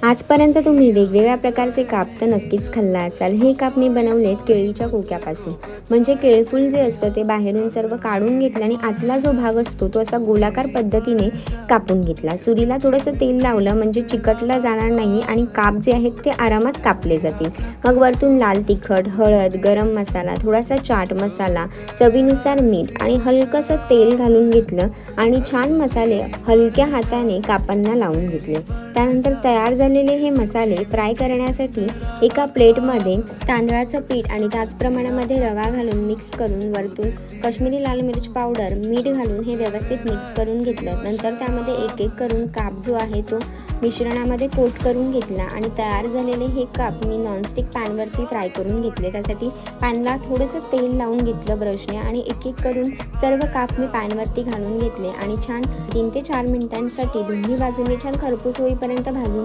आजपर्यंत तुम्ही वेगवेगळ्या प्रकारचे काप तर नक्कीच खाल्ला असाल. हे काप मी बनवलेत केळीच्या कोक्यापासून. म्हणजे केळफूल जे असतं ते बाहेरून सर्व काढून घेतलं आणि आतला जो भाग असतो तो असा गोलाकार पद्धतीने कापून घेतला. सुरीला थोडंसं तेल लावलं म्हणजे चिकटलं जाणार नाही आणि काप जे आहेत ते आरामात कापले जातील. मग वरतून लाल तिखट, हळद, गरम मसाला, थोडासा चाट मसाला, चवीनुसार मीठ आणि हलकंसं तेल घालून घेतलं आणि छान मसाले हलक्या हाताने कापांना लावून घेतले. त्यानंतर तयार झालेले हे मसाले फ्राय करण्यासाठी एका प्लेटमध्ये तांदळाचं पीठ आणि त्याच प्रमाणामध्ये रवा घालून मिक्स करून वरतून काश्मीरी लाल मिरच पावडर, मीठ घालून हे व्यवस्थित मिक्स करून घेतलं. नंतर त्यामध्ये एक एक करून काप जो आहे तो मिश्रणामध्ये कोट करून घेतला आणि तयार झालेले हे काप मी नॉनस्टिक पॅनवरती फ्राय करून घेतले. त्यासाठी पॅनला थोडंसं तेल लावून घेतलं ब्रशने आणि एक एक करून सर्व काप मी पॅनवरती घालून घेतले आणि छान 3 ते 4 मिनिटांसाठी दोन्ही बाजूने छान खरपूस होईपर्यंत भाजून